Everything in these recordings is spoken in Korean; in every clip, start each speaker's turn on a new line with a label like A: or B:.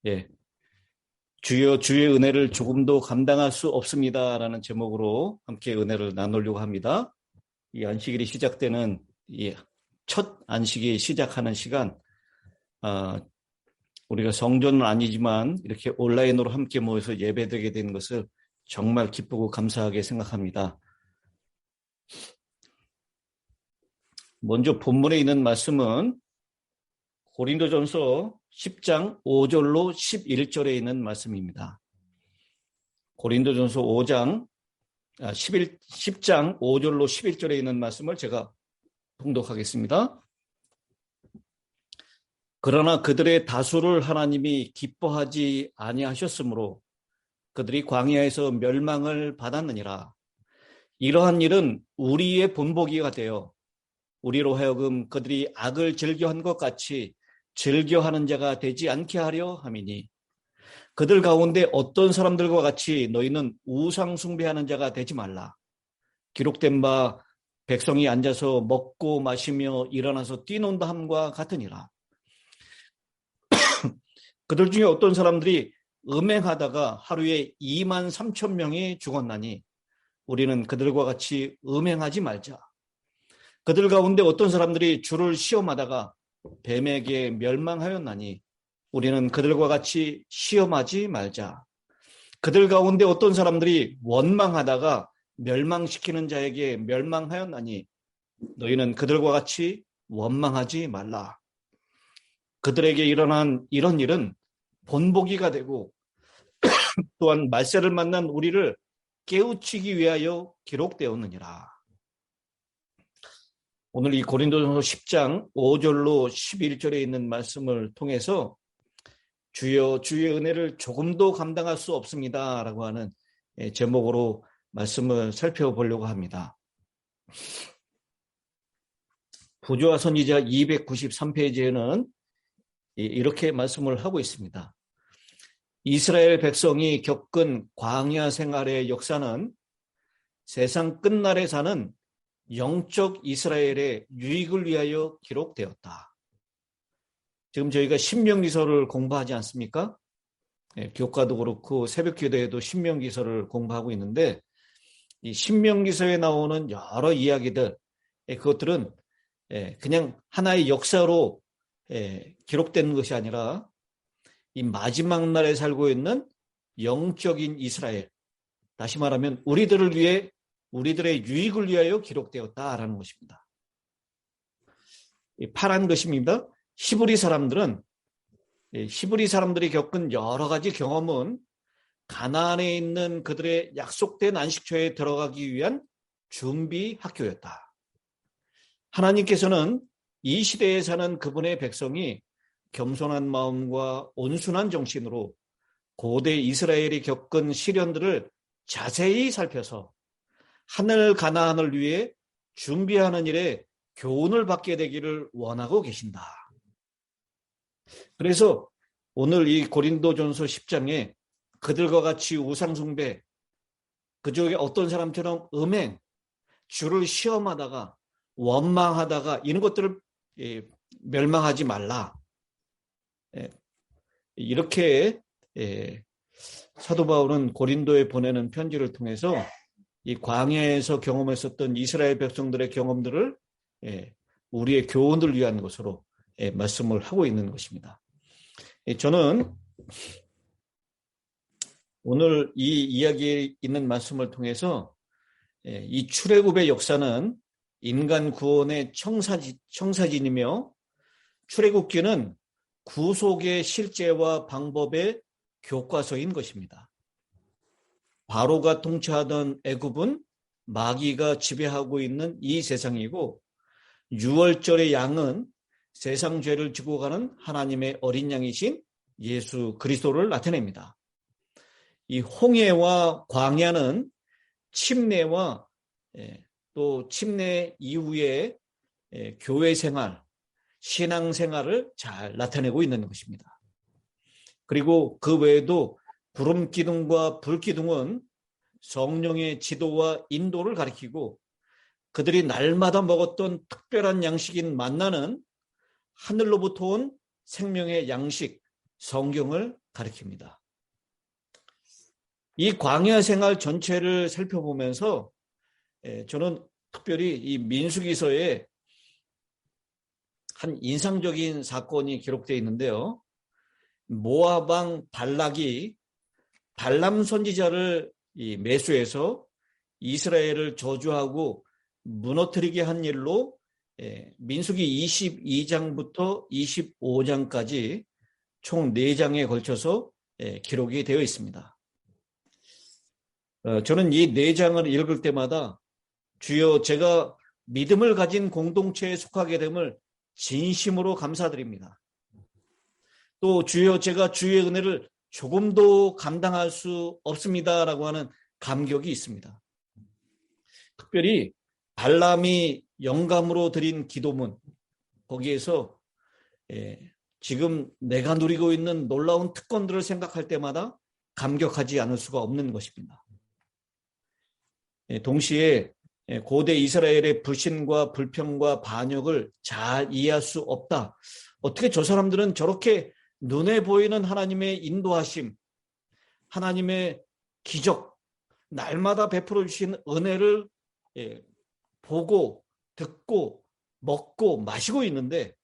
A: 예, 주여 주의 은혜를 조금도 감당할 수 없습니다라는 제목으로 함께 은혜를 나누려고 합니다. 이 안식일이 시작되는 이 첫 안식이 시작하는 시간, 아, 우리가 성전은 아니지만 이렇게 온라인으로 함께 모여서 예배드리게 된 것을 정말 기쁘고 감사하게 생각합니다. 먼저 본문에 있는 말씀은 고린도전서 10장 5절로 11절에 있는 말씀입니다. 고린도전서 10장 5절로 11절에 있는 말씀을 제가 봉독하겠습니다. 그러나 그들의 다수를 하나님이 기뻐하지 아니하셨으므로 그들이 광야에서 멸망을 받았느니라. 이러한 일은 우리의 본보기가 되어 우리로 하여금 그들이 악을 즐겨한 것 같이 즐겨하는 자가 되지 않게 하려 함이니 그들 가운데 어떤 사람들과 같이 너희는 우상 숭배하는 자가 되지 말라. 기록된 바 백성이 앉아서 먹고 마시며 일어나서 뛰논다 함과 같으니라. 그들 중에 어떤 사람들이 음행하다가 하루에 2만 3천 명이 죽었나니 우리는 그들과 같이 음행하지 말자. 그들 가운데 어떤 사람들이 주를 시험하다가 뱀에게 멸망하였나니 우리는 그들과 같이 시험하지 말자. 그들 가운데 어떤 사람들이 원망하다가 멸망시키는 자에게 멸망하였나니 너희는 그들과 같이 원망하지 말라. 그들에게 일어난 이런 일은 본보기가 되고 또한 말세를 만난 우리를 깨우치기 위하여 기록되었느니라. 오늘 이 고린도전서 10장 5절로 11절에 있는 말씀을 통해서 주여 주의 은혜를 조금도 감당할 수 없습니다 라고 하는 제목으로 말씀을 살펴보려고 합니다. 부조와 선지자 293페이지에는 이렇게 말씀을 하고 있습니다. 이스라엘 백성이 겪은 광야 생활의 역사는 세상 끝날에 사는 영적 이스라엘의 유익을 위하여 기록되었다. 지금 저희가 신명기서를 공부하지 않습니까? 교과도 그렇고 새벽기도에도 신명기서를 공부하고 있는데 이 신명기서에 나오는 여러 이야기들, 그것들은 그냥 하나의 역사로 기록된 것이 아니라 이 마지막 날에 살고 있는 영적인 이스라엘, 다시 말하면 우리들을 위해 우리들의 유익을 위하여 기록되었다라는 것입니다. 파란 것입니다. 히브리 사람들이 겪은 여러 가지 경험은 가나안에 있는 그들의 약속된 안식처에 들어가기 위한 준비 학교였다. 하나님께서는 이 시대에 사는 그분의 백성이 겸손한 마음과 온순한 정신으로 고대 이스라엘이 겪은 시련들을 자세히 살펴서 하늘 가나안을 위해 준비하는 일에 교훈을 받게 되기를 원하고 계신다. 그래서 오늘 이 고린도전서 10장에 그들과 같이 우상숭배, 그중에 어떤 사람처럼 음행, 주를 시험하다가 원망하다가 이런 것들을 멸망하지 말라. 이렇게 사도 바울은 고린도에 보내는 편지를 통해서 이 광야에서 경험했었던 이스라엘 백성들의 경험들을 우리의 교훈을 위한 것으로 말씀을 하고 있는 것입니다. 저는 오늘 이 이야기에 있는 말씀을 통해서 이 출애굽의 역사는 인간 구원의 청사진이며 출애굽기는 구속의 실제와 방법의 교과서인 것입니다. 바로가 통치하던 애굽은 마귀가 지배하고 있는 이 세상이고 유월절의 양은 세상 죄를 지고 가는 하나님의 어린 양이신 예수 그리스도를 나타냅니다. 이 홍해와 광야는 침례와 또 침례 이후의 교회 생활, 신앙 생활을 잘 나타내고 있는 것입니다. 그리고 그 외에도 구름 기둥과 불 기둥은 성령의 지도와 인도를 가리키고 그들이 날마다 먹었던 특별한 양식인 만나는 하늘로부터 온 생명의 양식, 성경을 가리킵니다. 이 광야 생활 전체를 살펴보면서 저는 특별히 이 민수기서에 한 인상적인 사건이 기록되어 있는데요. 모압 왕 발락이 발람 선지자를 매수해서 이스라엘을 저주하고 무너뜨리게 한 일로 민수기 22장부터 25장까지 총 4장에 걸쳐서 기록이 되어 있습니다. 저는 이 4장을 읽을 때마다 주여, 제가 믿음을 가진 공동체에 속하게 됨을 진심으로 감사드립니다. 또 주여, 제가 주의 은혜를 조금도 감당할 수 없습니다라고 하는 감격이 있습니다. 특별히 발람이 영감으로 드린 기도문, 거기에서 지금 내가 누리고 있는 놀라운 특권들을 생각할 때마다 감격하지 않을 수가 없는 것입니다. 동시에 고대 이스라엘의 불신과 불평과 반역을 잘 이해할 수 없다. 어떻게 저 사람들은 저렇게 눈에 보이는 하나님의 인도하심, 하나님의 기적, 날마다 베풀어 주신 은혜를 보고 듣고 먹고 마시고 있는데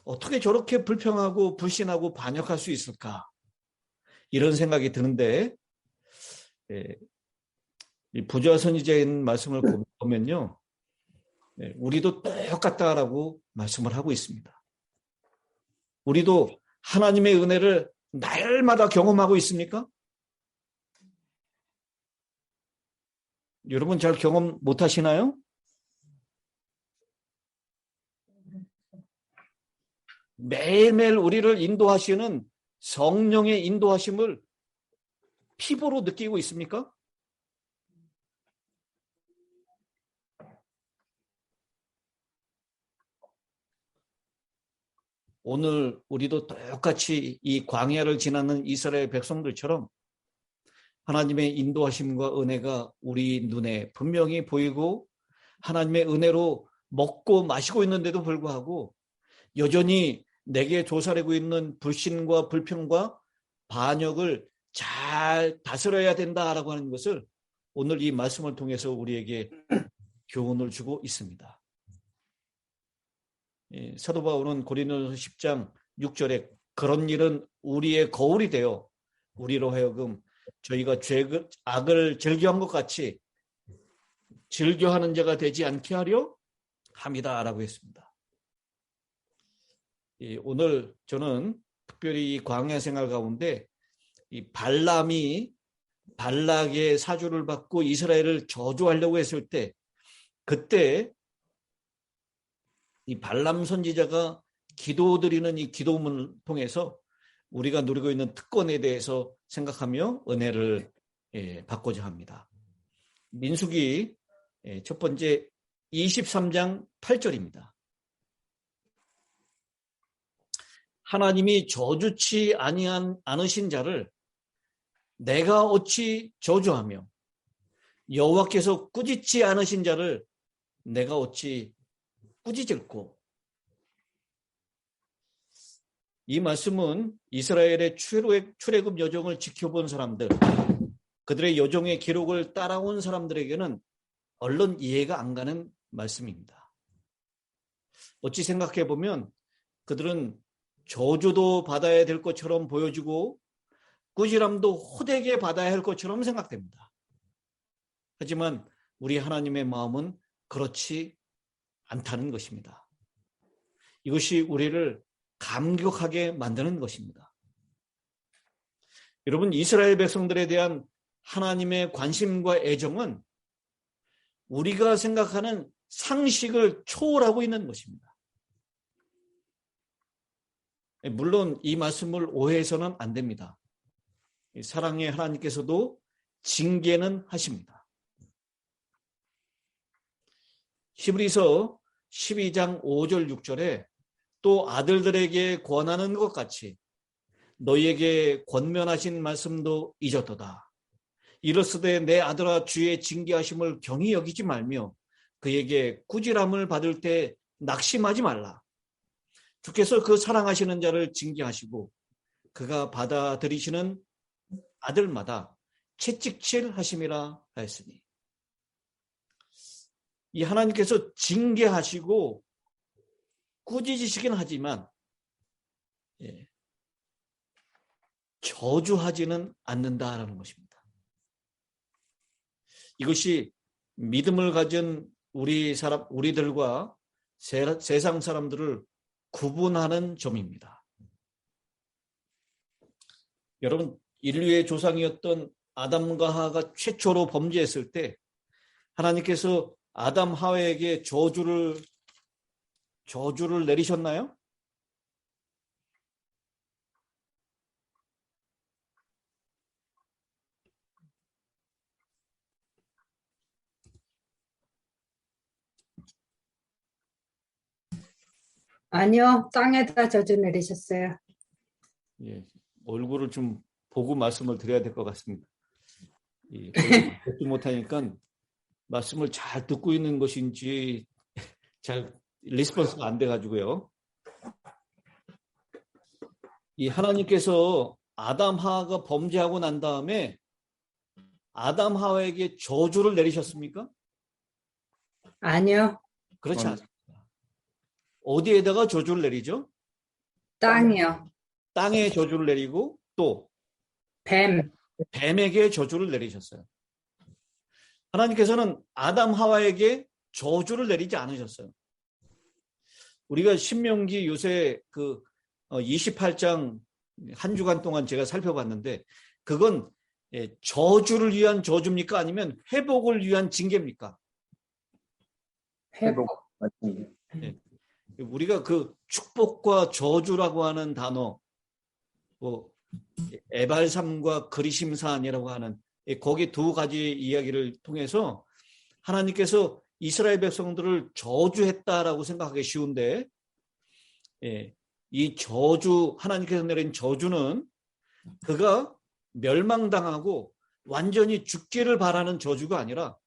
A: 어떻게 저렇게 불평하고 불신하고 반역할 수 있을까? 이런 생각이 드는데 이 부자 선지자의 말씀을 보면요, 우리도 똑같다라고 말씀을 하고 있습니다. 우리도 하나님의 은혜를 날마다 경험하고 있습니까? 여러분 잘 경험 못 하시나요? 매일매일 우리를 인도하시는 성령의 인도하심을 피부로 느끼고 있습니까? 오늘 우리도 똑같이 이 광야를 지나는 이스라엘 백성들처럼 하나님의 인도하심과 은혜가 우리 눈에 분명히 보이고 하나님의 은혜로 먹고 마시고 있는데도 불구하고 여전히 내게 조사되고 있는 불신과 불평과 반역을 잘 다스려야 된다라고 하는 것을 오늘 이 말씀을 통해서 우리에게 교훈을 주고 있습니다. 사도 바울은 고린도서 10장 6절에 그런 일은 우리의 거울이 되어 우리로 하여금 저희가 악을 즐겨한 것 같이 즐겨하는 자가 되지 않게 하려 함이다라고 했습니다. 오늘 저는 특별히 이 광야 생활 가운데 이 발람이 발락의 사주를 받고 이스라엘을 저주하려고 했을 때 그때 이 발람 선지자가 기도드리는 이 기도문을 통해서 우리가 누리고 있는 특권에 대해서 생각하며 은혜를 받고자 합니다. 민수기 첫 번째 23장 8절입니다. 하나님이 저주치 않으신 자를 내가 어찌 저주하며 여호와께서 꾸짖지 않으신 자를 내가 어찌 꾸짖을꼬. 이 말씀은 이스라엘의 출애굽 여정을 지켜본 사람들, 그들의 여정의 기록을 따라온 사람들에게는 얼른 이해가 안 가는 말씀입니다. 어찌 생각해 보면 그들은 저주도 받아야 될 것처럼 보여지고 꾸지람도 호되게 받아야 할 것처럼 생각됩니다. 하지만 우리 하나님의 마음은 그렇지 않다는 것입니다. 이것이 우리를 감격하게 만드는 것입니다. 여러분, 이스라엘 백성들에 대한 하나님의 관심과 애정은 우리가 생각하는 상식을 초월하고 있는 것입니다. 물론 이 말씀을 오해해서는 안 됩니다. 사랑의 하나님께서도 징계는 하십니다. 히브리서 12장 5절 6절에 또 아들들에게 권하는 것 같이 너희에게 권면하신 말씀도 잊었도다. 이르시되 내 아들아 주의 징계하심을 경히 여기지 말며 그에게 꾸지람을 받을 때 낙심하지 말라. 주께서 그 사랑하시는 자를 징계하시고 그가 받아들이시는 아들마다 채찍질 하심이라 하였으니. 이 하나님께서 징계하시고 꾸짖으시긴 하지만 저주하지는 않는다라는 것입니다. 이것이 믿음을 가진 우리들과 세상 사람들을 구분하는 점입니다. 여러분, 인류의 조상이었던 아담과 하와가 최초로 범죄했을 때 하나님께서 아담 하와에게 저주를 내리셨나요?
B: 아니요, 땅에다 저주 내리셨어요.
A: 예, 얼굴을 좀 보고 말씀을 드려야 될 것 같습니다. 듣지 못하니까 말씀을 잘 듣고 있는 것인지 잘 리스폰스가 안 돼가지고요. 이 하나님께서 아담 하와가 범죄하고 난 다음에 아담 하와에게 저주를 내리셨습니까?
B: 아니요,
A: 그렇지 않습니다. 어디에다가 저주를 내리죠?
B: 땅이요.
A: 땅에 저주를 내리고 또 뱀에게 저주를 내리셨어요. 하나님께서는 아담 하와에게 저주를 내리지 않으셨어요. 우리가 신명기 요새 28장 한 주간 동안 제가 살펴봤는데 그건 저주를 위한 저주입니까? 아니면 회복을 위한 징계입니까?
B: 회복.
A: 우리가 그 축복과 저주라고 하는 단어, 에발삼과 그리심산이라고 하는 거기 두 가지 이야기를 통해서 하나님께서 이스라엘 백성들을 저주했다라고 생각하기 쉬운데, 이 저주, 하나님께서 내린 저주는 그가 멸망당하고 완전히 죽기를 바라는 저주가 아니라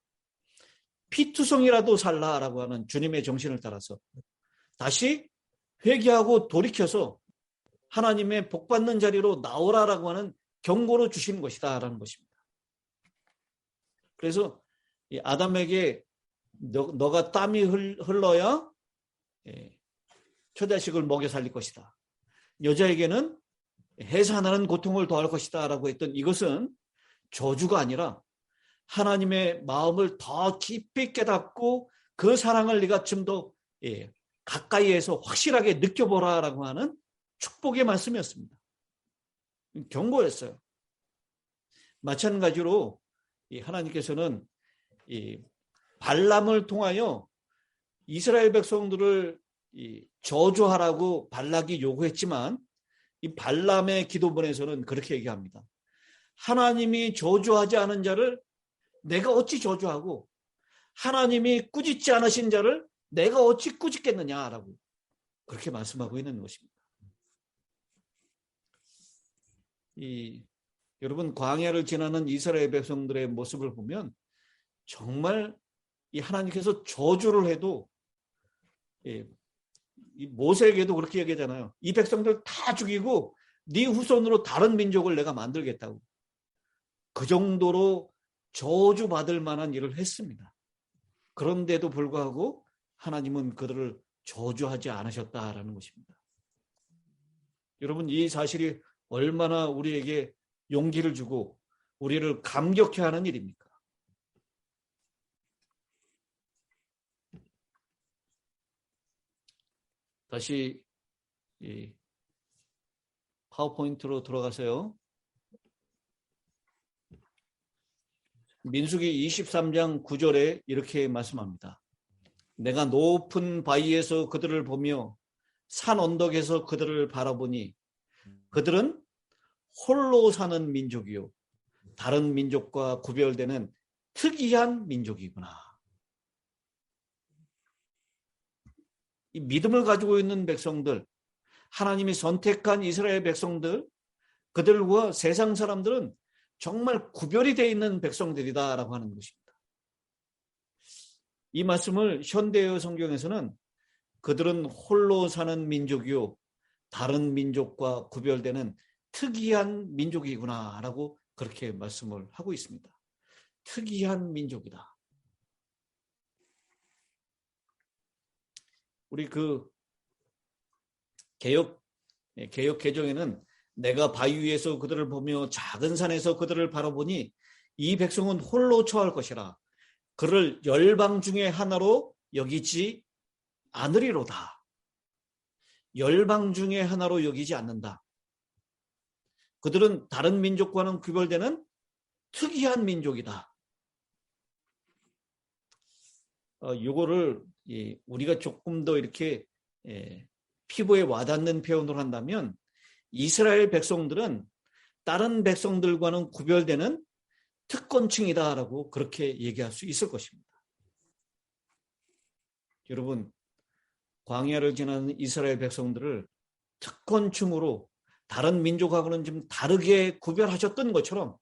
A: 피투성이라도 살라라고 하는 주님의 정신을 따라서 다시 회개하고 돌이켜서 하나님의 복받는 자리로 나오라라고 하는 경고로 주시는 것이다라는 것입니다. 그래서 이 아담에게 너가 땀이 흘러야 처자식을 먹여 살릴 것이다. 여자에게는 해산하는 고통을 더할 것이다 라고 했던 이것은 저주가 아니라 하나님의 마음을 더 깊이 깨닫고 그 사랑을 네가 좀 더 가까이에서 확실하게 느껴보라라고 하는 축복의 말씀이었습니다. 경고였어요. 마찬가지로 하나님께서는 발람을 통하여 이스라엘 백성들을 저주하라고 발락이 요구했지만 이 발람의 기도문에서는 그렇게 얘기합니다. 하나님이 저주하지 않은 자를 내가 어찌 저주하고 하나님이 꾸짖지 않으신 자를 내가 어찌 꾸짖겠느냐라고 그렇게 말씀하고 있는 것입니다. 여러분 광야를 지나는 이스라엘 백성들의 모습을 보면 정말 이 하나님께서 저주를 해도 이 모세에게도 그렇게 얘기하잖아요. 이 백성들 다 죽이고 네 후손으로 다른 민족을 내가 만들겠다고. 그 정도로 저주받을 만한 일을 했습니다. 그런데도 불구하고 하나님은 그들을 저주하지 않으셨다라는 것입니다. 여러분 이 사실이 얼마나 우리에게 용기를 주고 우리를 감격해 하는 일입니까? 다시 이 파워포인트로 들어가세요. 민수기 23장 9절에 이렇게 말씀합니다. 내가 높은 바위에서 그들을 보며 산 언덕에서 그들을 바라보니 그들은 홀로 사는 민족이요 다른 민족과 구별되는 특이한 민족이구나. 이 믿음을 가지고 있는 백성들, 하나님이 선택한 이스라엘 백성들, 그들과 세상 사람들은 정말 구별이 되어 있는 백성들이다라고 하는 것입니다. 이 말씀을 현대어 성경에서는 그들은 홀로 사는 민족이요 다른 민족과 구별되는 특이한 민족이구나라고 그렇게 말씀을 하고 있습니다. 특이한 민족이다. 우리 그 개역 개정에는 내가 바위 위에서 그들을 보며 작은 산에서 그들을 바라보니 이 백성은 홀로 처할 것이라. 그를 열방 중에 하나로 여기지 않으리로다. 열방 중에 하나로 여기지 않는다. 그들은 다른 민족과는 구별되는 특이한 민족이다. 요거를 우리가 조금 더 이렇게 피부에 와닿는 표현을 한다면 이스라엘 백성들은 다른 백성들과는 구별되는 특권층이다라고 그렇게 얘기할 수 있을 것입니다. 여러분, 광야를 지나는 이스라엘 백성들을 특권층으로 다른 민족하고는 좀 다르게 구별하셨던 것처럼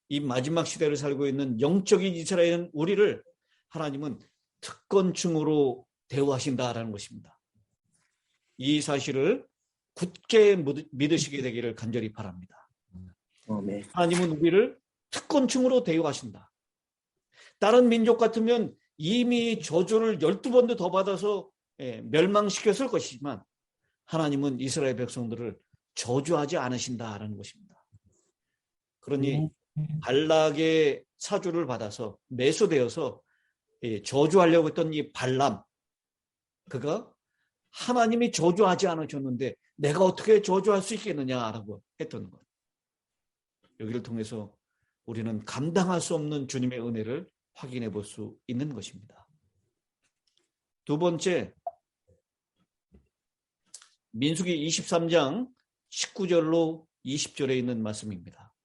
A: 이 마지막 시대를 살고 있는 영적인 이스라엘 우리를 하나님은 특권층으로 대우하신다라는 것입니다. 이 사실을 굳게 믿으시게 되기를 간절히 바랍니다. 하나님은 우리를 특권층으로 대우하신다. 다른 민족 같으면 이미 저주를 12번도 더 받아서 멸망시켰을 것이지만 하나님은 이스라엘 백성들을 저주하지 않으신다라는 것입니다. 그러니 발락의 사주를 받아서 매수되어서 저주하려고 했던 이 발람, 그가 하나님이 저주하지 않으셨는데 내가 어떻게 저주할 수 있겠느냐라고 했던 것. 여기를 통해서 우리는 감당할 수 없는 주님의 은혜를 확인해 볼 수 있는 것입니다. 두 번째, 민수기 23장 19절로 20절에 있는 말씀입니다.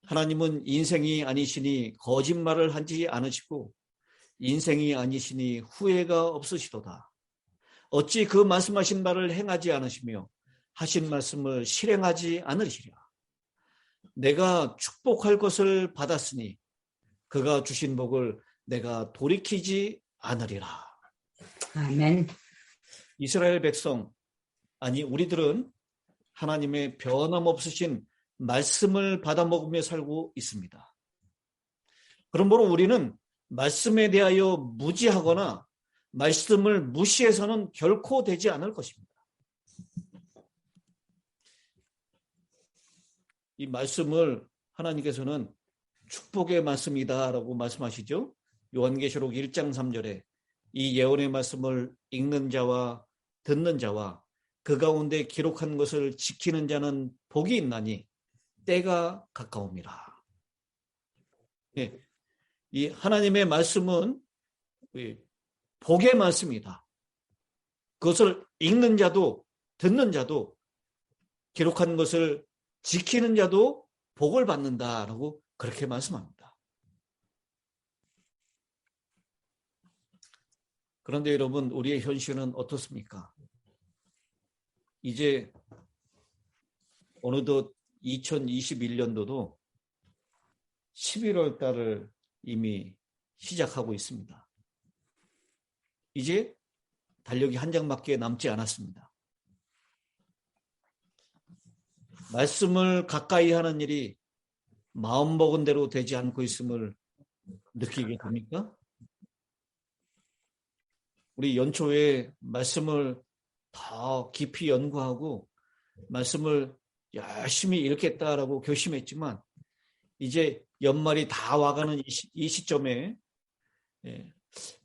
A: 하나님은 인생이 아니시니 거짓말을 하지 않으시고 인생이 아니시니 후회가 없으시도다. 어찌 그 말씀하신 바를 행하지 않으시며 하신 말씀을 실행하지 않으시랴. 내가 축복할 것을 받았으니 그가 주신 복을 내가 돌이키지 않으리라.
B: 아멘.
A: 이스라엘 백성, 아니 우리들은 하나님의 변함없으신 말씀을 받아먹으며 살고 있습니다. 그러므로 우리는 말씀에 대하여 무지하거나 말씀을 무시해서는 결코 되지 않을 것입니다. 이 말씀을 하나님께서는 축복의 말씀이다라고 말씀하시죠. 요한계시록 1장 3절에 이 예언의 말씀을 읽는 자와 듣는 자와 그 가운데 기록한 것을 지키는 자는 복이 있나니 때가 가까움이라. 네, 이 하나님의 말씀은 복의 말씀이다. 그것을 읽는 자도 듣는 자도 기록한 것을 지키는 자도 복을 받는다라고 그렇게 말씀합니다. 그런데 여러분, 우리의 현실은 어떻습니까? 이제 어느덧 2021년도도 11월 달을 이미 시작하고 있습니다. 이제 달력이 한 장밖에 남지 않았습니다. 말씀을 가까이 하는 일이 마음먹은 대로 되지 않고 있음을 느끼게 됩니까? 우리 연초에 말씀을 더 깊이 연구하고 말씀을 열심히 읽겠다라고 결심했지만 이제 연말이 다 와가는 이 시점에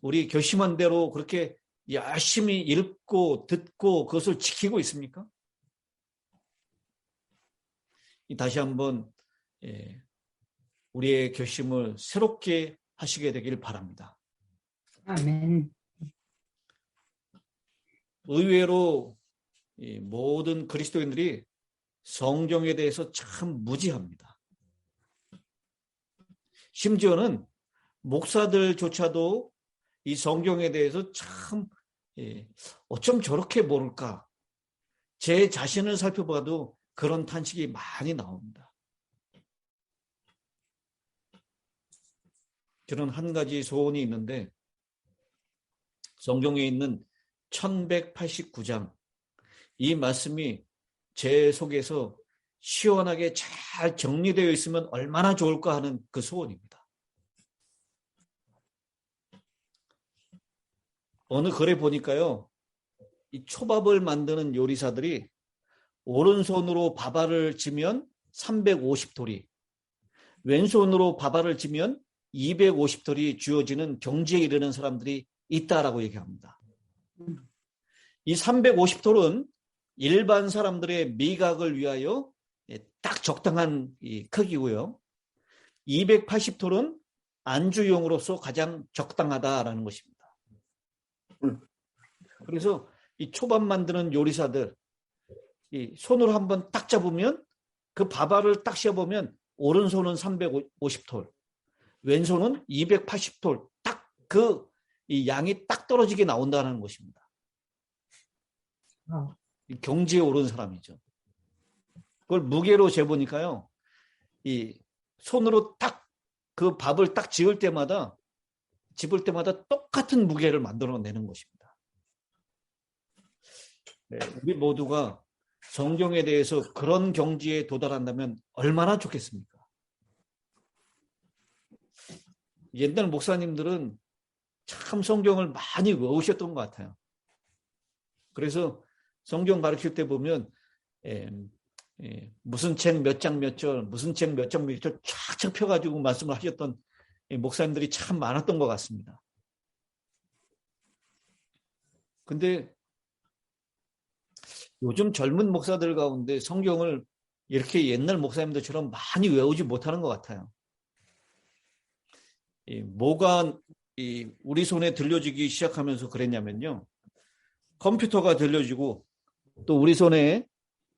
A: 우리 결심한 대로 그렇게 열심히 읽고 듣고 그것을 지키고 있습니까? 다시 한번 우리의 결심을 새롭게 하시게 되길 바랍니다.
B: 아멘.
A: 의외로 모든 그리스도인들이 성경에 대해서 참 무지합니다. 심지어는 목사들조차도 이 성경에 대해서 참 어쩜 저렇게 모를까? 제 자신을 살펴봐도 그런 탄식이 많이 나옵니다. 저는 한 가지 소원이 있는데 성경에 있는 1189장 이 말씀이 제 속에서 시원하게 잘 정리되어 있으면 얼마나 좋을까 하는 그 소원입니다. 어느 글에 보니까요, 이 초밥을 만드는 요리사들이 오른손으로 밥알을 찌면 350돌이, 왼손으로 밥알을 찌면 250돌이 주어지는 경지에 이르는 사람들이 있다라고 얘기합니다. 이 350돌은 일반 사람들의 미각을 위하여 딱 적당한 크기고요. 280돌은 안주용으로서 가장 적당하다라는 것입니다. 그래서 이 초밥 만드는 요리사들, 이 손으로 한번 딱 잡으면 그 밥알을 딱 씌워보면 오른손은 350돌, 왼손은 280돌, 딱 그 이 양이 딱 떨어지게 나온다는 것입니다. 경지에 오른 사람이죠. 그걸 무게로 재보니까요, 이 손으로 딱 그 밥을 딱 집을 때마다 똑같은 무게를 만들어내는 것입니다. 네, 우리 모두가 성경에 대해서 그런 경지에 도달한다면 얼마나 좋겠습니까? 옛날 목사님들은 참 성경을 많이 외우셨던 것 같아요. 그래서 성경 가르칠 때 보면 무슨 책 몇 장 몇 절, 무슨 책 몇 장 몇 절 쫙쫙 펴가지고 말씀을 하셨던 목사님들이 참 많았던 것 같습니다. 근데 요즘 젊은 목사들 가운데 성경을 이렇게 옛날 목사님들처럼 많이 외우지 못하는 것 같아요. 뭐가 우리 손에 들려지기 시작하면서 그랬냐면요, 컴퓨터가 들려지고 또 우리 손에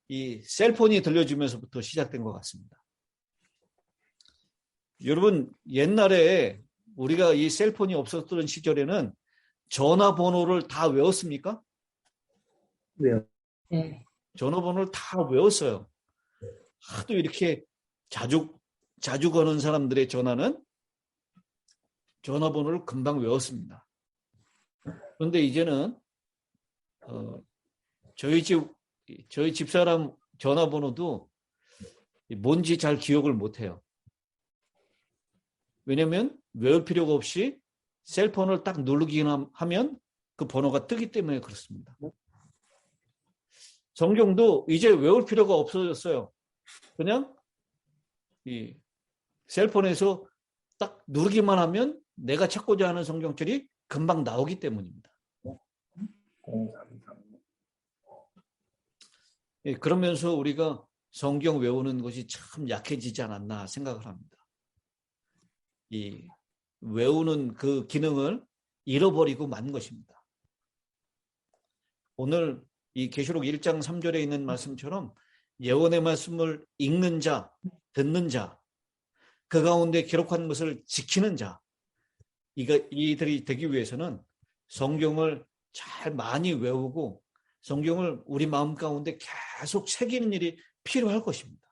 A: 이 셀폰이 들려지면서부터 시작된 것 같습니다. 여러분, 옛날에 우리가 이 셀폰이 없었던 시절에는 전화번호를 다 외웠습니까?
B: 네.
A: 전화번호를 다 외웠어요. 하도 이렇게 자주 거는 사람들의 전화는 전화번호를 금방 외웠습니다. 그런데 이제는 저희 집사람 전화번호도 뭔지 잘 기억을 못해요. 왜냐하면 외울 필요가 없이 셀폰을 딱 누르기만 하면 그 번호가 뜨기 때문에 그렇습니다. 성경도 이제 외울 필요가 없어졌어요. 그냥 이 셀폰에서 딱 누르기만 하면 내가 찾고자 하는 성경절이 금방 나오기 때문입니다. 그러면서 우리가 성경 외우는 것이 참 약해지지 않았나 생각을 합니다. 이 외우는 그 기능을 잃어버리고 만 것입니다. 오늘 이 계시록 1장 3절에 있는 말씀처럼 예언의 말씀을 읽는 자, 듣는 자, 그 가운데 기록한 것을 지키는 자, 이들이 되기 위해서는 성경을 잘 많이 외우고 성경을 우리 마음 가운데 계속 새기는 일이 필요할 것입니다.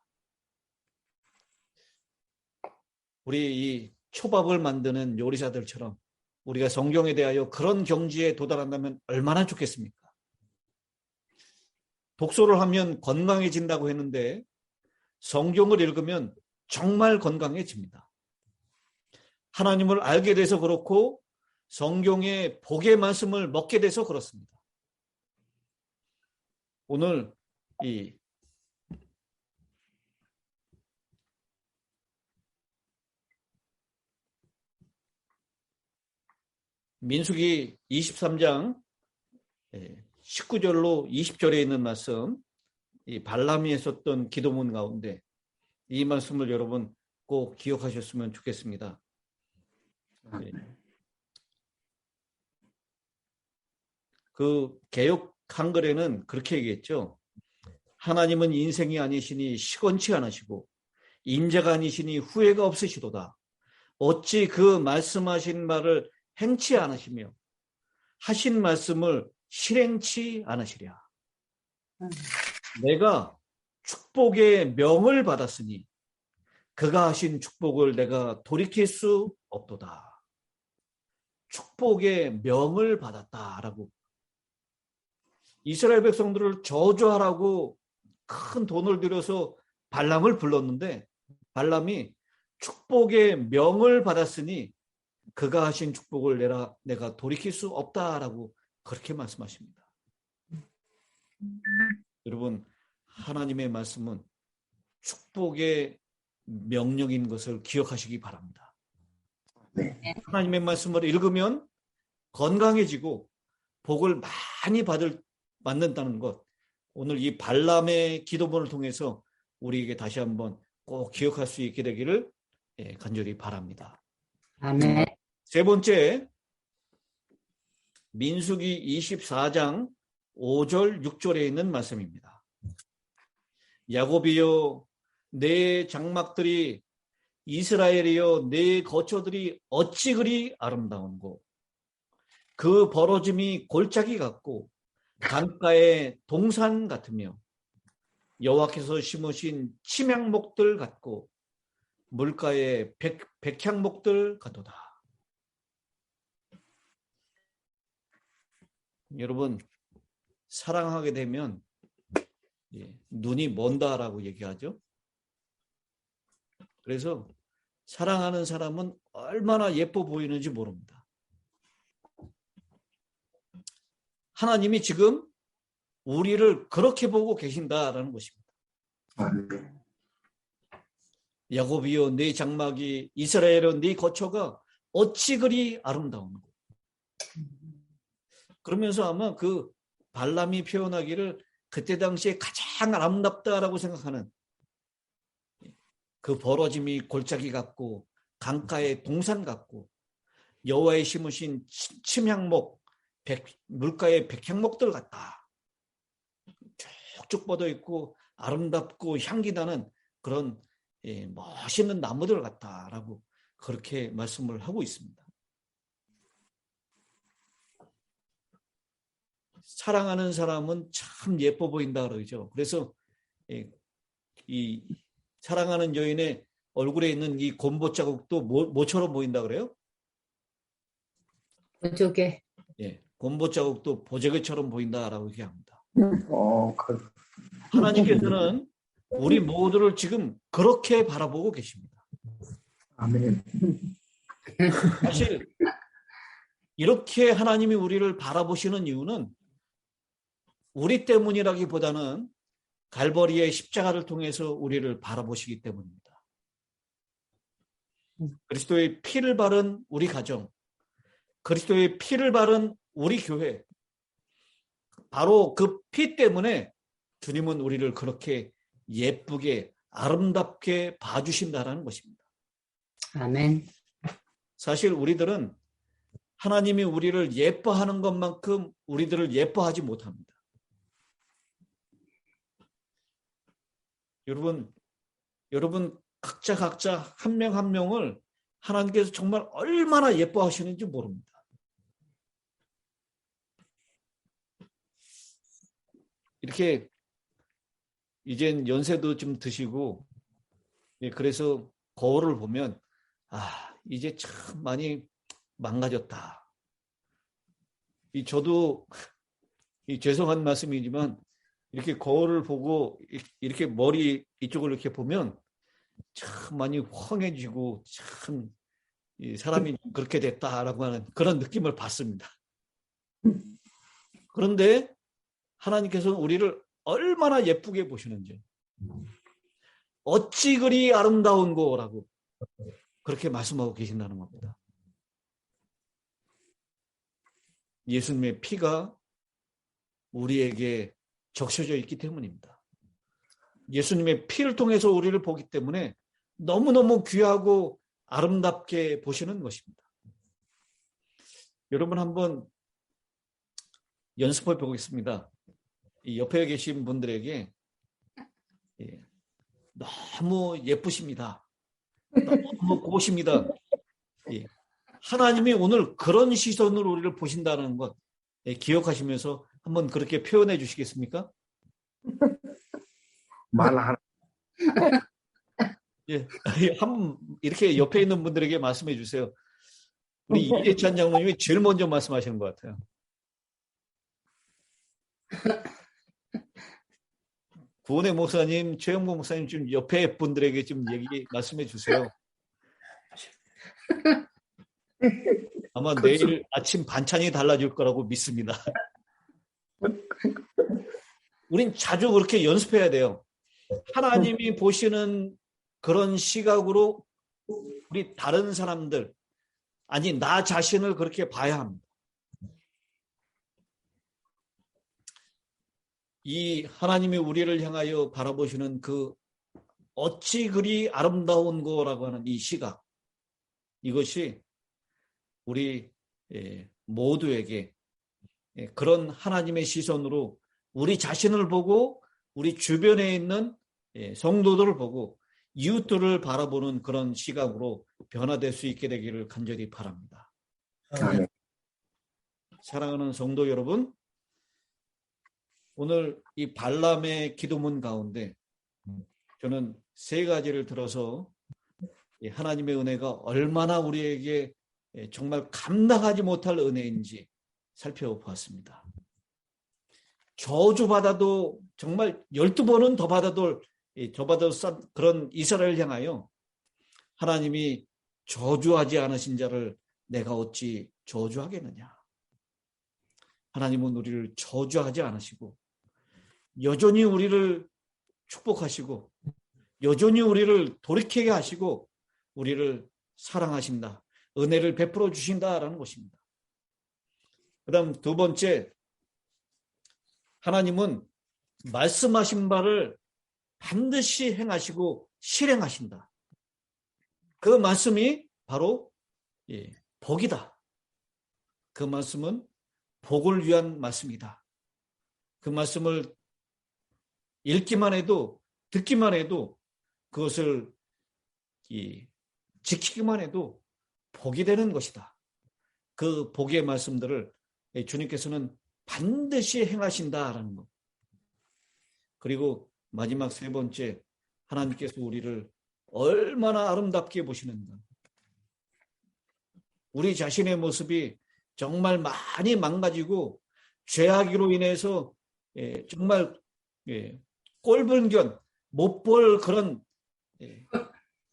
A: 우리 이 초밥을 만드는 요리사들처럼 우리가 성경에 대하여 그런 경지에 도달한다면 얼마나 좋겠습니까? 독서를 하면 건강해진다고 했는데 성경을 읽으면 정말 건강해집니다. 하나님을 알게 돼서 그렇고 성경의 복의 말씀을 먹게 돼서 그렇습니다. 오늘 이 민수기 23장 19절로 20절에 있는 말씀, 이 발람이 했었던 기도문 가운데 이 말씀을 여러분 꼭 기억하셨으면 좋겠습니다. 그 개역 한글에는 그렇게 얘기했죠. 하나님은 인생이 아니시니 시건치 않으시고 인자가 아니시니 후회가 없으시도다. 어찌 그 말씀하신 말을 행치 않으시며 하신 말씀을 실행치 않으시랴. 내가 축복의 명을 받았으니 그가 하신 축복을 내가 돌이킬 수 없도다. 축복의 명을 받았다라고. 이스라엘 백성들을 저주하라고 큰 돈을 들여서 발람을 불렀는데 발람이 축복의 명을 받았으니 그가 하신 축복을 내가 돌이킬 수 없다라고 그렇게 말씀하십니다. 여러분, 하나님의 말씀은 축복의 명령인 것을 기억하시기 바랍니다. 하나님의 말씀을 읽으면 건강해지고 복을 많이 받는다는 것, 오늘 이 발람의 기도문을 통해서 우리에게 다시 한번 꼭 기억할 수 있게 되기를 간절히 바랍니다.
B: 아멘.
A: 세 번째, 민수기 24장 5절 6절에 있는 말씀입니다. 야곱이여 내 장막들이, 이스라엘이여 내 거처들이 어찌 그리 아름다운고, 그 벌어짐이 골짜기 같고 강가의 동산 같으며 여호와께서 심으신 침향목들 같고 물가의 백향목들 같도다. 여러분, 사랑하게 되면 눈이 먼다라고 얘기하죠. 그래서 사랑하는 사람은 얼마나 예뻐 보이는지 모릅니다. 하나님이 지금 우리를 그렇게 보고 계신다라는 것입니다. 야곱이여 네 장막이, 이스라엘은 네 거처가 어찌 그리 아름다운고. 그러면서 아마 그 발람이 표현하기를 그때 당시에 가장 아름답다라고 생각하는 그 벌어짐이 골짜기 같고 강가의 동산 같고 여호와의 심으신 침향목, 물가의 백향목들 같다. 쭉쭉 뻗어 있고 아름답고 향기 나는 그런 멋있는 나무들 같다라고 그렇게 말씀을 하고 있습니다. 사랑하는 사람은 참 예뻐 보인다 그러죠. 그래서 이 사랑하는 여인의 얼굴에 있는 이 곰보 자국도 뭐처럼 보인다 그래요?
B: 보조개.
A: 예, 곰보 자국도 보조개처럼 보인다라고 얘기합니다. 하나님께서는 우리 모두를 지금 그렇게 바라보고 계십니다.
C: 아멘.
A: 사실 이렇게 하나님이 우리를 바라보시는 이유는 우리 때문이라기보다는 갈보리의 십자가를 통해서 우리를 바라보시기 때문입니다. 그리스도의 피를 바른 우리 가정, 그리스도의 피를 바른 우리 교회, 바로 그 피 때문에 주님은 우리를 그렇게 예쁘게 아름답게 봐주신다라는 것입니다.
B: 아멘.
A: 사실 우리들은 하나님이 우리를 예뻐하는 것만큼 우리들을 예뻐하지 못합니다. 여러분 각자 한 명 한 명을 하나님께서 정말 얼마나 예뻐하시는지 모릅니다. 이렇게 이젠 연세도 좀 드시고 그래서 거울을 보면 이제 참 많이 망가졌다. 저도 죄송한 말씀이지만 이렇게 거울을 보고 이렇게 머리 이쪽을 이렇게 보면 참 많이 훤해지고 참 사람이 그렇게 됐다라고 하는 그런 느낌을 받습니다. 그런데 하나님께서는 우리를 얼마나 예쁘게 보시는지, 어찌 그리 아름다운 거라고 그렇게 말씀하고 계신다는 겁니다. 예수님의 피가 우리에게 적셔져 있기 때문입니다. 예수님의 피를 통해서 우리를 보기 때문에 너무너무 귀하고 아름답게 보시는 것입니다. 여러분 한번 연습해 보겠습니다. 이 옆에 계신 분들에게 너무 예쁘십니다. 너무 고우십니다. 하나님이 오늘 그런 시선으로 우리를 보신다는 것 기억하시면서 한번 그렇게 표현해 주시겠습니까?
C: 말하라.
A: 한번 이렇게 옆에 있는 분들에게 말씀해 주세요. 우리 이재찬 장로님이 제일 먼저 말씀하시는 것 같아요. 구원의 목사님, 최영모 목사님 좀 옆에 분들에게 좀 얘기 말씀해 주세요. 아마 내일 아침 반찬이 달라질 거라고 믿습니다. 우린 자주 그렇게 연습해야 돼요. 하나님이 보시는 그런 시각으로 우리 다른 사람들, 아니 나 자신을 그렇게 봐야 합니다. 이 하나님이 우리를 향하여 바라보시는 그 어찌 그리 아름다운 거라고 하는 이 시각, 이것이 우리 모두에게 그런 하나님의 시선으로 우리 자신을 보고 우리 주변에 있는 성도들을 보고 이웃들을 바라보는 그런 시각으로 변화될 수 있게 되기를 간절히 바랍니다.
C: 아멘.
A: 사랑하는 성도 여러분, 오늘 이 발람의 기도문 가운데 저는 세 가지를 들어서 하나님의 은혜가 얼마나 우리에게 정말 감당하지 못할 은혜인지 살펴보았습니다. 저주받아도 정말 12번은 더 받아도 그런 이스라엘을 향하여 하나님이 저주하지 않으신 자를 내가 어찌 저주하겠느냐. 하나님은 우리를 저주하지 않으시고 여전히 우리를 축복하시고 여전히 우리를 돌이키게 하시고 우리를 사랑하신다. 은혜를 베풀어 주신다라는 것입니다. 그 다음 두 번째, 하나님은 말씀하신 바를 반드시 행하시고 실행하신다. 그 말씀이 바로 복이다. 그 말씀은 복을 위한 말씀이다. 그 말씀을 읽기만 해도 듣기만 해도 그것을 지키기만 해도 복이 되는 것이다. 그 복의 말씀들을 주님께서는 반드시 행하신다라는 것. 그리고 마지막 세 번째, 하나님께서 우리를 얼마나 아름답게 보시는가. 우리 자신의 모습이 정말 많이 망가지고 죄악으로 인해서 정말 꼴불견 못 볼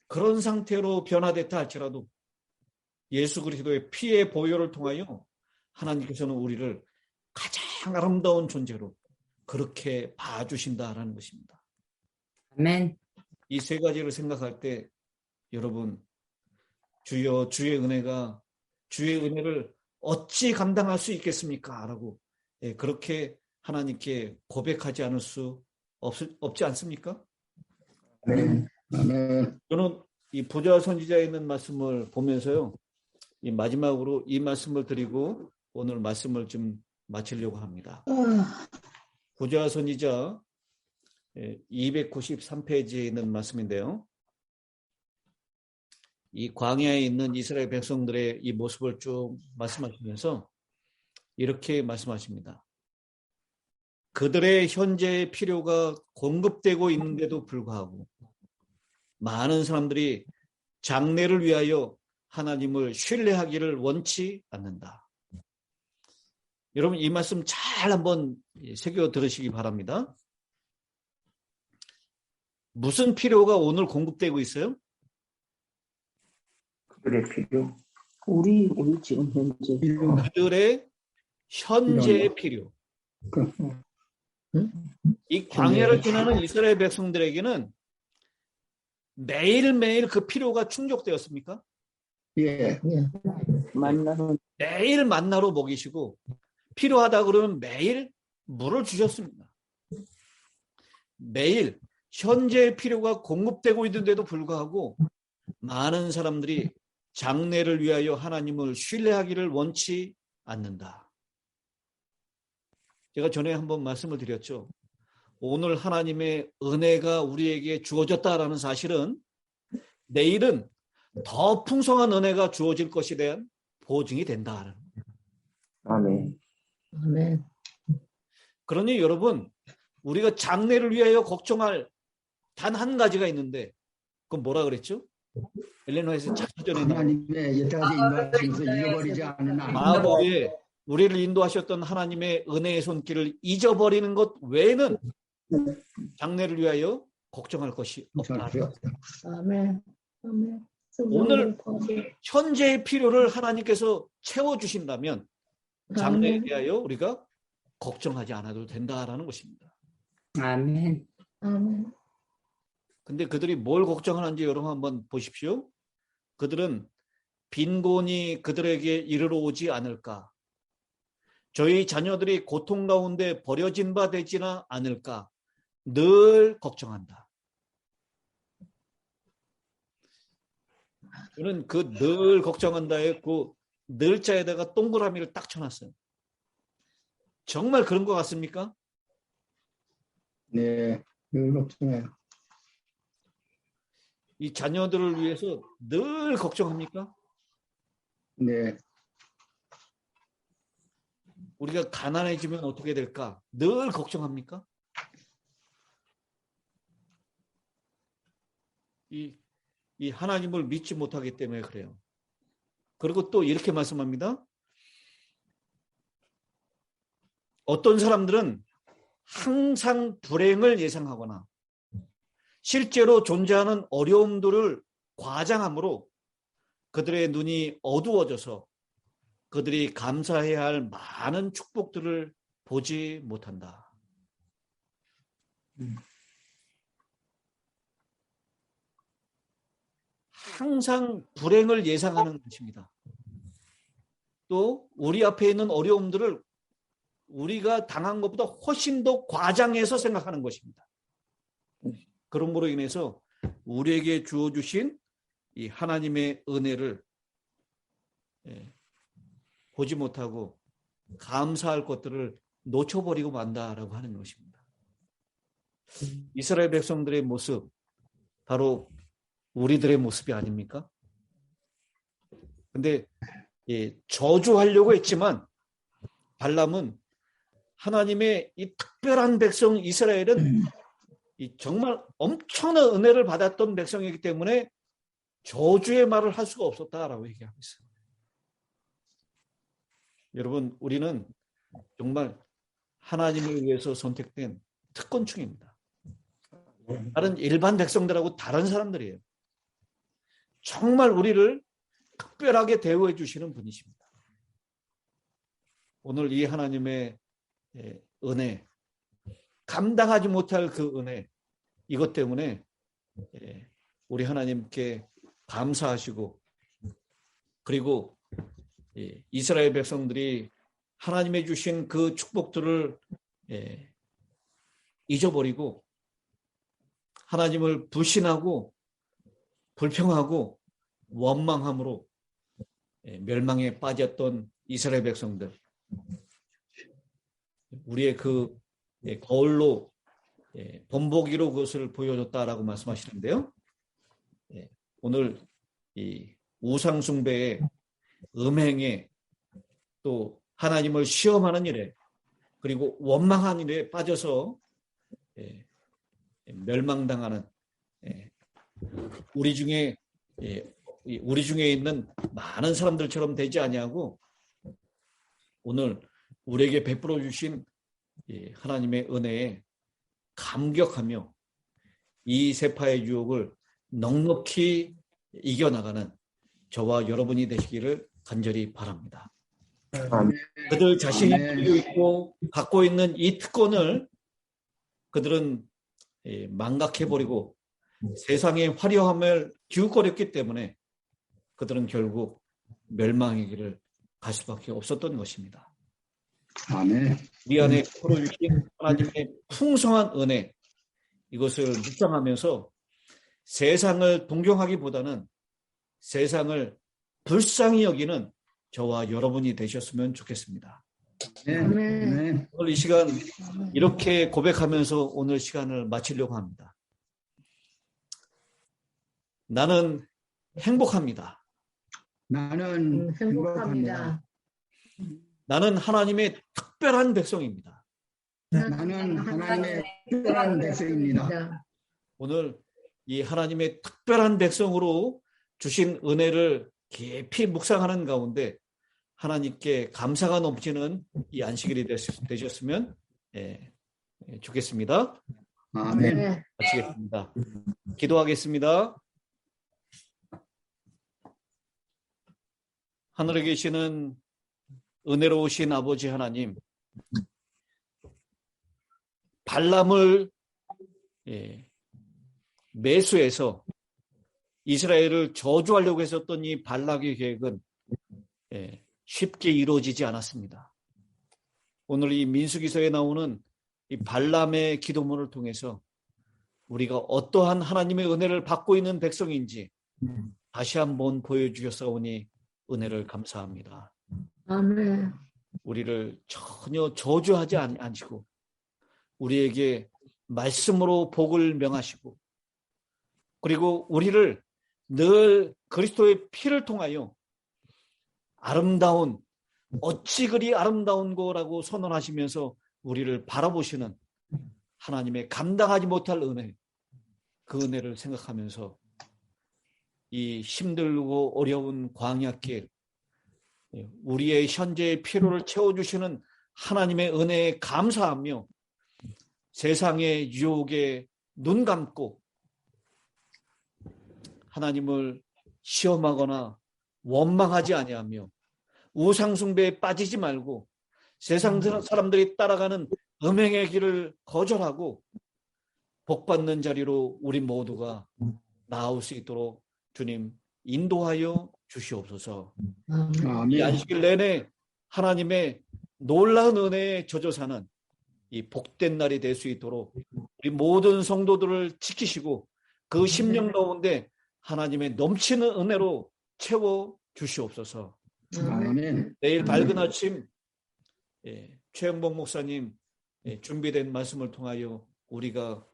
A: 그런 상태로 변화됐다 할지라도 예수 그리스도의 피의 보혈을 통하여 하나님께서는 우리를 가장 아름다운 존재로 그렇게 봐주신다라는 것입니다.
B: 아멘.
A: 이 세 가지를 생각할 때 여러분, 주여 주의 은혜를 어찌 감당할 수 있겠습니까? 라고 그렇게 하나님께 고백하지 않을 수 없지 않습니까?
C: 아멘. 아멘.
A: 저는 이 부자 선지자에 있는 말씀을 보면서요, 이 마지막으로 이 말씀을 드리고 오늘 말씀을 좀 마치려고 합니다. 부자 선지자 293페이지에 있는 말씀인데요. 이 광야에 있는 이스라엘 백성들의 이 모습을 쭉 말씀하시면서 이렇게 말씀하십니다. 그들의 현재의 필요가 공급되고 있는데도 불구하고 많은 사람들이 장래를 위하여 하나님을 신뢰하기를 원치 않는다. 여러분, 이 말씀 잘 한번 새겨 들으시기 바랍니다. 무슨 필요가 오늘 공급되고 있어요?
C: 그들의 필요.
B: 우리 지금 현재.
A: 그들의 현재의 필요. 이 광야를 지나는 이스라엘 백성들에게는 매일매일 그 필요가 충족되었습니까?
C: 예.
A: 매일 만나로 먹이시고 필요하다 그러면 매일 물을 주셨습니다. 매일 현재의 필요가 공급되고 있는데도 불구하고 많은 사람들이 장래를 위하여 하나님을 신뢰하기를 원치 않는다. 제가 전에 한번 말씀을 드렸죠. 오늘 하나님의 은혜가 우리에게 주어졌다라는 사실은 내일은 더 풍성한 은혜가 주어질 것에 대한 보증이 된다.
C: 아멘.
B: 아멘.
A: 그러니 여러분, 우리가 장래를 위하여 걱정할 단 한 가지가 있는데 그건 뭐라 그랬죠? 엘레노에서 자서전에
C: 하나님의 여태까지 인도하시면서 잃어버리지 않는
A: 과거에 우리를 인도하셨던 하나님의 은혜의 손길을 잊어버리는 것 외에는 장래를 위하여 걱정할 것이 없다.
B: 아멘. 아멘.
A: 오늘 현재의 필요를 하나님께서 채워주신다면 장래에 대하여 우리가 걱정하지 않아도 된다라는 것입니다.
B: 아멘. 아멘.
A: 근데 그들이 뭘 걱정하는지 여러분 한번 보십시오. 그들은 빈곤이 그들에게 이르러 오지 않을까? 저희 자녀들이 고통 가운데 버려진 바 되지나 않을까? 늘 걱정한다. 저는 그 늘 걱정한다에 그 늘자에다가 동그라미를 딱 쳐놨어요. 정말 그런 것 같습니까?
C: 네, 늘 걱정해요.
A: 이 자녀들을 위해서 늘 걱정합니까?
C: 네,
A: 우리가 가난해지면 어떻게 될까? 늘 걱정합니까? 이 하나님을 믿지 못하기 때문에 그래요. 그리고 또 이렇게 말씀합니다. 어떤 사람들은 항상 불행을 예상하거나 실제로 존재하는 어려움들을 과장함으로 그들의 눈이 어두워져서 그들이 감사해야 할 많은 축복들을 보지 못한다. 항상 불행을 예상하는 것입니다. 또 우리 앞에 있는 어려움들을 우리가 당한 것보다 훨씬 더 과장해서 생각하는 것입니다. 그러므로 인해서 우리에게 주어주신 이 하나님의 은혜를 보지 못하고 감사할 것들을 놓쳐버리고 만다라고 하는 것입니다. 이스라엘 백성들의 모습, 바로 우리들의 모습이 아닙니까? 근데 저주하려고 했지만 발람은 하나님의 이 특별한 백성 이스라엘은 이 정말 엄청난 은혜를 받았던 백성이기 때문에 저주의 말을 할 수가 없었다라고 얘기하고 있어요. 여러분, 우리는 정말 하나님을 위해서 선택된 특권층입니다. 다른 일반 백성들하고 다른 사람들이에요. 정말 우리를 특별하게 대우해 주시는 분이십니다. 오늘 이 하나님의 은혜, 감당하지 못할 그 은혜, 이것 때문에 우리 하나님께 감사하시고, 그리고 이스라엘 백성들이 하나님의 주신 그 축복들을 잊어버리고 하나님을 불신하고 불평하고 원망함으로 멸망에 빠졌던 이스라엘 백성들, 우리의 그 거울로 본보기로 그것을 보여줬다라고 말씀하시는데요. 오늘 이 우상 숭배에, 음행에, 또 하나님을 시험하는 일에, 그리고 원망하는 일에 빠져서 멸망당하는 우리 중에 있는 많은 사람들처럼 되지 아니하고 오늘 우리에게 베풀어 주신 하나님의 은혜에 감격하며 이 세파의 유혹을 넉넉히 이겨나가는 저와 여러분이 되시기를 간절히 바랍니다. 그들 자신이 가지고 있고 갖고 있는 이 특권을 그들은 망각해버리고 세상의 화려함을 기웃거렸기 때문에 그들은 결국 멸망의 길을 갈 수밖에 없었던 것입니다.
C: 아멘.
A: 우리 안에 풀어주신 하나님의 풍성한 은혜, 이것을 묵상하면서 세상을 동경하기보다는 세상을 불쌍히 여기는 저와 여러분이 되셨으면 좋겠습니다.
C: 아멘.
A: 오늘 이 시간 이렇게 고백하면서 오늘 시간을 마치려고 합니다. 나는 행복합니다.
C: 나는 행복합니다.
A: 나는 하나님의 특별한 백성입니다.
C: 나는 하나님의 특별한 백성입니다.
A: 오늘 이 하나님의 특별한 백성으로 주신 은혜를 깊이 묵상하는 가운데 하나님께 감사가 넘치는 이 안식일이 되셨으면 주겠습니다.
C: 아멘.
A: 마치겠습니다. 기도하겠습니다. 하늘에 계시는 은혜로우신 아버지 하나님, 발람을 매수해서 이스라엘을 저주하려고 했었던 이 발락의 계획은 쉽게 이루어지지 않았습니다. 오늘 이 민수기서에 나오는 이 발람의 기도문을 통해서 우리가 어떠한 하나님의 은혜를 받고 있는 백성인지 다시 한번 보여주셨사오니 은혜를 감사합니다.
B: 아멘.
A: 우리를 전혀 저주하지 않으시고 우리에게 말씀으로 복을 명하시고 그리고 우리를 늘 그리스도의 피를 통하여 아름다운 어찌 그리 아름다운 거라고 선언하시면서 우리를 바라보시는 하나님의 감당하지 못할 은혜, 그 은혜를 생각하면서 이 힘들고 어려운 광야길, 우리의 현재의 필요를 채워주시는 하나님의 은혜에 감사하며 세상의 유혹에 눈 감고 하나님을 시험하거나 원망하지 아니하며 우상숭배에 빠지지 말고 세상 사람들이 따라가는 음행의 길을 거절하고 복받는 자리로 우리 모두가 나올 수 있도록 주님 인도하여 주시옵소서. 이 안식일 내내 하나님의 놀라운 은혜에 젖어 사는 이 복된 날이 될 수 있도록 우리 모든 성도들을 지키시고 그 심령 가운데 하나님의 넘치는 은혜로 채워 주시옵소서.
C: 아멘.
A: 내일 밝은 아침 최영복 목사님 준비된 말씀을 통하여 우리가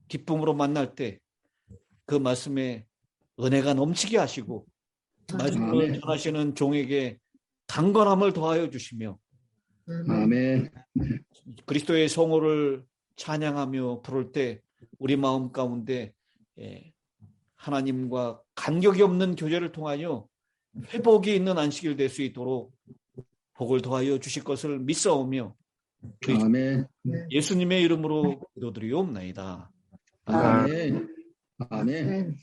A: 기쁨으로 만날 때 그 말씀에 은혜가 넘치게 하시고 말씀을 전하시는 종에게 강건함을 더하여 주시며
C: 아멘.
A: 그리스도의 성호를 찬양하며 부를 때 우리 마음 가운데 하나님과 간격이 없는 교제를 통하여 회복이 있는 안식일 될 수 있도록 복을 더하여 주실 것을 믿사오며
C: 아멘.
A: 예수님의 이름으로 기도드리옵나이다.
C: 아멘. 아멘.